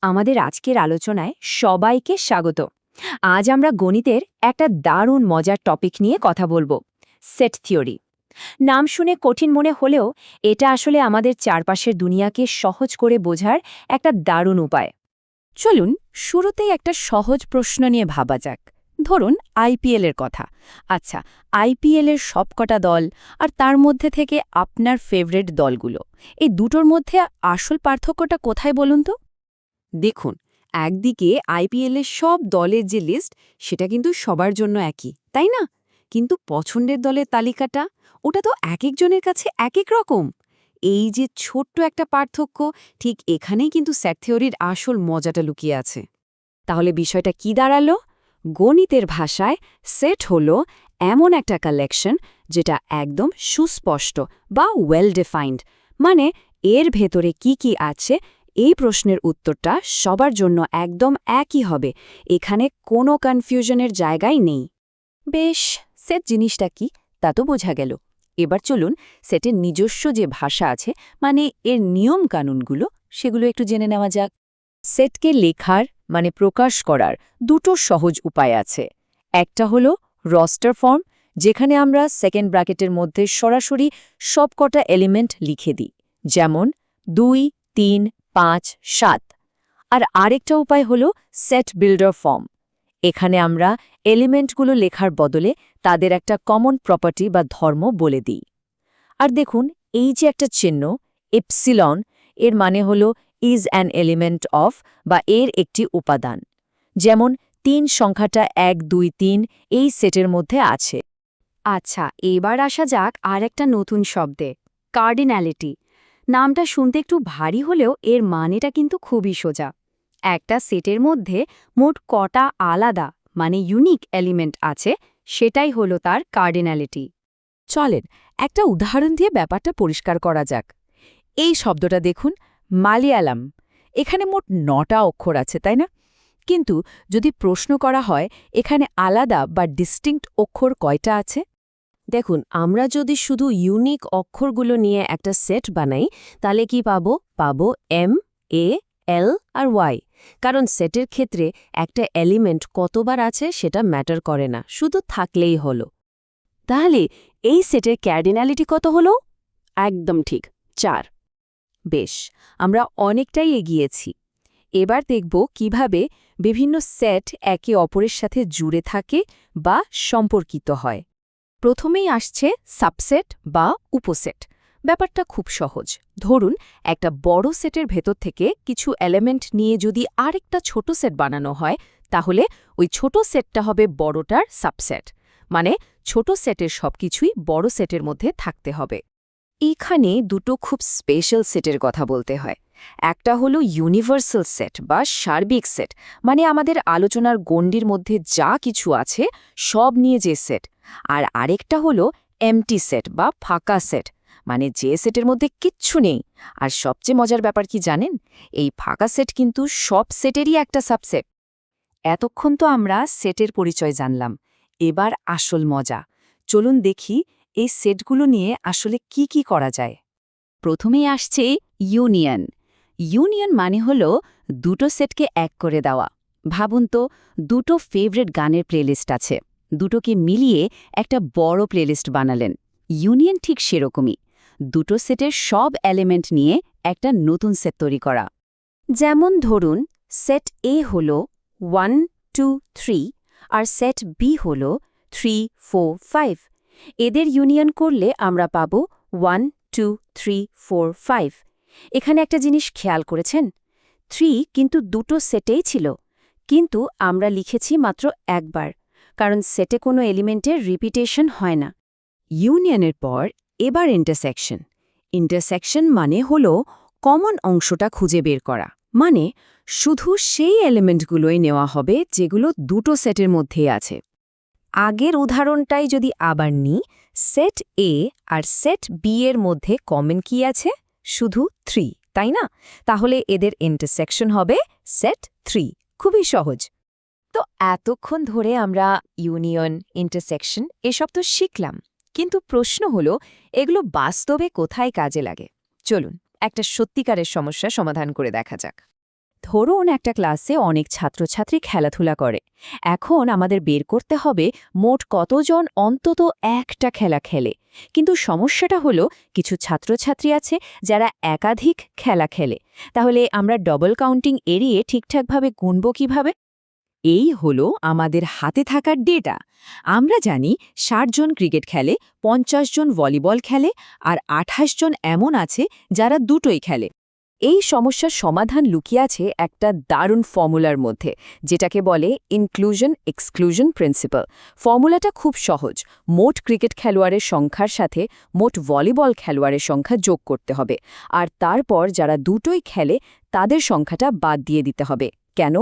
আমাদের আজকের আলোচনায় সবাইকে স্বাগত। আজ আমরা গণিতের একটা দারুণ মজার টপিক নিয়ে কথা বলবো, সেট থিওরি। নাম শুনে কঠিন মনে হলেও এটা আসলে আমাদের চারপাশের দুনিয়াকে সহজ করে বোঝার একটা দারুণ উপায়। চলুন শুরুতেই একটা সহজ প্রশ্ন নিয়ে ভাবা যাক। ধরুন আইপিএল এর কথা। আচ্ছা, আইপিএল এর সবকটা দল আর তার মধ্যে থেকে আপনার ফেভারিট দলগুলো, এই দুটোর মধ্যে আসল পার্থক্যটা কোথায় বলুন তো? দেখুন, একদিকে আইপিএলের সব দলের যে লিস্ট, সেটা কিন্তু সবার জন্য একই, তাই না? কিন্তু পছন্দের দলের তালিকাটা, ওটা তো এক একজনের কাছে এক এক রকম। এই যে ছোট্ট একটা পার্থক্য, ঠিক এখানেই কিন্তু সেট থিওরির আসল মজাটা লুকিয়ে আছে। তাহলে বিষয়টা কি দাঁড়ালো? গণিতের ভাষায় সেট হলো এমন একটা কালেকশন যেটা একদম সুস্পষ্ট বা ওয়েল ডিফাইন্ড, মানে এর ভেতরে কি কি আছে এই প্রশ্নের উত্তরটা সবার জন্য একদম একই হবে। এখানে কোনো কনফিউশনের জায়গাই নেই। বেশ, সেট জিনিসটা কি তা তো বোঝা গেল। এবার চলুন সেটের নিজস্ব যে ভাষা আছে, মানে এর নিয়ম কানুনগুলো, সেগুলো একটু জেনে নেওয়া যাক। সেটকে লেখার মানে প্রকাশ করার দুটো সহজ উপায় আছে। একটা হলো রস্টার ফর্ম, যেখানে আমরা সেকেন্ড ব্র্যাকেটের মধ্যে সরাসরি সবকটা এলিমেন্ট লিখে দিই, যেমন 2, 3, 5, 7। আর আরেকটা উপায় হলো সেট বিল্ডার ফর্ম। এখানে আমরা এলিমেন্টগুলো লেখার বদলে তাদের একটা কমন প্রপার্টি বা ধর্ম বলে দিই। আর দেখুন, এই যে একটা চিহ্ন এপসিলন, এর মানে হলো ইজ অ্যান এলিমেন্ট অফ, বা এর একটি উপাদান। যেমন 3 সংখ্যাটা 1, 2, 3 এই সেটের মধ্যে আছে। আচ্ছা, এবার আসা যাক আর একটা নতুন শব্দে, কার্ডিনালিটি। নামটা শুনতে একটু ভারী হলেও এর মানেটা কিন্তু খুবই সোজা। একটা সেটের মধ্যে মোট কটা আলাদা মানে ইউনিক এলিমেন্ট আছে, সেটাই হলো তার কার্ডিনালিটি। চলেন একটা উদাহরণ দিয়ে ব্যাপারটা পরিষ্কার করা যাক। এই শব্দটা দেখুন, মালয়ালাম। এখানে মোট 9টা অক্ষর আছে, তাই না? কিন্তু যদি প্রশ্ন করা হয় এখানে আলাদা বা ডিস্টিংক্ট অক্ষর কয়টা আছে? দেখুন, আমরা যদি শুধু ইউনিক অক্ষরগুলো নিয়ে একটা সেট বানাই, তাহলে কি পাবো এম, এ, এল আর ওয়াই। কারণ সেটের ক্ষেত্রে একটা এলিমেন্ট কতবার আছে সেটা ম্যাটার করে না, শুধু থাকলেই হলো। তাহলে এই সেটের ক্যার্ডিনালিটি কত হলো? একদম ঠিক, 4। বেশ, আমরা অনেকটাই এগিয়েছি। এবার দেখব কিভাবে বিভিন্ন সেট একে অপরের সাথে জুড়ে থাকে বা সম্পর্কিত হয়। প্রথমেই আসছে সাবসেট বা উপসেট। ব্যাপারটা খুব সহজ। ধরুন, একটা বড় সেটের ভেতর থেকে কিছু এলিমেন্ট নিয়ে যদি আরেকটা ছোট সেট বানানো হয়, তাহলে ওই ছোট সেটটা হবে বড়টার সাবসেট, মানে ছোট সেটের সবকিছুই বড় সেটের মধ্যে থাকতে হবে। এখানে দুটো খুব স্পেশাল সেটের কথা বলতে হয়। একটা হলো ইউনিভার্সাল সেট বা সার্বিক সেট, মানে আমাদের আলোচনার গণ্ডির মধ্যে যা কিছু আছে সব নিয়ে যে সেট। আর আরেকটা হলো এমটি সেট বা ফাঁকা সেট, মানে যে সেটের মধ্যে কিচ্ছু নেই। আর সবচেয়ে মজার ব্যাপার কি জানেন? এই ফাঁকা সেট কিন্তু সব সেটেরই একটা সাবসেট। এতক্ষণ তো আমরা সেটের পরিচয় জানলাম, এবার আসল মজা। চলুন দেখি এই সেটগুলো নিয়ে আসলে কি কি করা যায়। প্রথমেই আসছে ইউনিয়ন। ইউনিয়ন মানে হল দুটো সেটকে এক করে দেওয়া। ভাবুন তো, দুটো ফেভারিট গানের প্লেলিস্ট আছে, দুটোকে মিলিয়ে একটা বড় প্লেলিস্ট বানালেন। ইউনিয়ন ঠিক সেরকমই, দুটো সেটের সব এলিমেন্ট নিয়ে একটা নতুন সেট তৈরি করা। যেমন ধরুন, সেট এ হল 1, 2, 3 আর সেট বি হল 3, 4, 5। এদের ইউনিয়ন করলে আমরা পাব 1, 2, 3, 4, 5। এখানে একটা জিনিস খেয়াল করেছেন? 3 কিন্তু দুটো সেটেই ছিল, কিন্তু আমরা লিখেছি মাত্র একবার, কারণ সেটে কোনো এলিমেন্টের রিপিটেশন হয় না। ইউনিয়নের পর এবার ইন্টারসেকশন। ইন্টারসেকশন মানে হল কমন অংশটা খুঁজে বের করা, মানে শুধু সেই এলিমেন্টগুলোই নেওয়া হবে যেগুলো দুটো সেটের মধ্যেই আছে। আগের উদাহরণটাই যদি আবার নিই, সেট এ আর সেট বি এর মধ্যে কমন কি আছে? শুধু 3, তাই না? তাহলে এদের ইন্টারসেকশন হবে সেট 3। খুবই সহজ। তো এতক্ষণ ধরে আমরা ইউনিয়ন, ইন্টারসেকশন এসব তো শিখলাম, কিন্তু প্রশ্ন হলো এগুলো বাস্তবে কোথায় কাজে লাগে? চলুন একটা সত্যিকারের সমস্যা সমাধান করে দেখা যাক। ধরুন একটা ক্লাসে অনেক ছাত্রছাত্রী খেলাধুলা করে। এখন আমাদের বের করতে হবে মোট কতজন অন্তত একটা খেলা খেলে। কিন্তু সমস্যাটা হলো কিছু ছাত্রছাত্রী আছে যারা একাধিক খেলা খেলে। তাহলে আমরা ডবল কাউন্টিং এড়িয়ে ঠিকঠাকভাবে গুনব কিভাবে? এই হলো আমাদের হাতে থাকার ডেটা। আমরা জানি ৬০ জন ক্রিকেট খেলে, ৫০ জন ভলিবল খেলে, আর ২৮ জন এমন আছে যারা দুটোই খেলে। এই সমস্যার সমাধান লুকিয়ে আছে একটা দারুণ ফর্মুলার মধ্যে, যেটাকে বলে ইনক্লুশন এক্সক্লুশন প্রিন্সিপাল। ফর্মুলাটা খুব সহজ। মোট ক্রিকেট খেলোয়াড়ের সংখ্যার সাথে মোট ভলিবল খেলোয়াড়ের সংখ্যা যোগ করতে হবে, আর তারপর যারা দুটোই খেলে তাদের সংখ্যাটা বাদ দিয়ে দিতে হবে। কেন?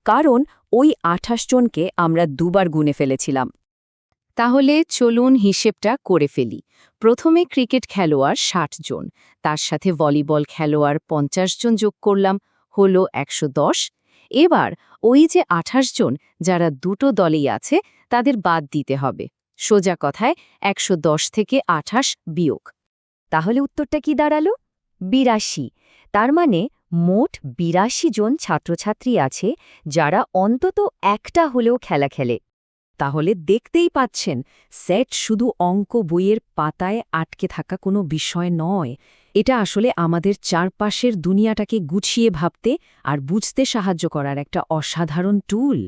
কারণ ওই ২৮ জনকে আমরা দুবার গুনে ফেলেছিলাম। তাহলে চলুন হিসেবটা করে ফেলি। প্রথমে ক্রিকেট খেলোয়াড় ৬০ জন, তার সাথে ভলিবল খেলোয়াড় ৫০ জন যোগ করলাম, হলো ১১০। এবার ওই যে ২৮ জন যারা দুটো দলেই আছে তাদের বাদ দিতে হবে। সোজা কথায় ১১০ থেকে ২৮ বিয়োগ। তাহলে উত্তরটা কি দাঁড়ালো? ৮২। তার মানে মোট ৮২ জন ছাত্রছাত্রী আছে যারা অন্তত একটা হলেও খেলা খেলে। তাহলে দেখতেই পাচ্ছেন, সেট শুধু অঙ্ক বইয়ের পাতায় আটকে থাকা কোনো বিষয় নয়। এটা আসলে আমাদের চারপাশের দুনিয়াটাকে গুছিয়ে ভাবতে আর বুঝতে সাহায্য করার একটা অসাধারণ টুল।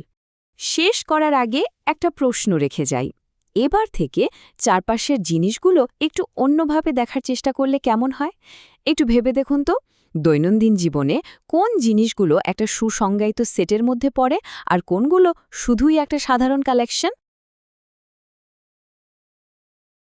শেষ করার আগে একটা প্রশ্ন রেখে যাই। এবার থেকে চারপাশের জিনিসগুলো একটু অন্যভাবে দেখার চেষ্টা করলে কেমন হয়? একটু ভেবে দেখুন তো, দৈনন্দিন জীবনে কোন জিনিসগুলো একটা সুসংজ্ঞায়িত সেটের মধ্যে পড়ে আর কোনগুলো শুধুই একটা সাধারণ কালেকশন?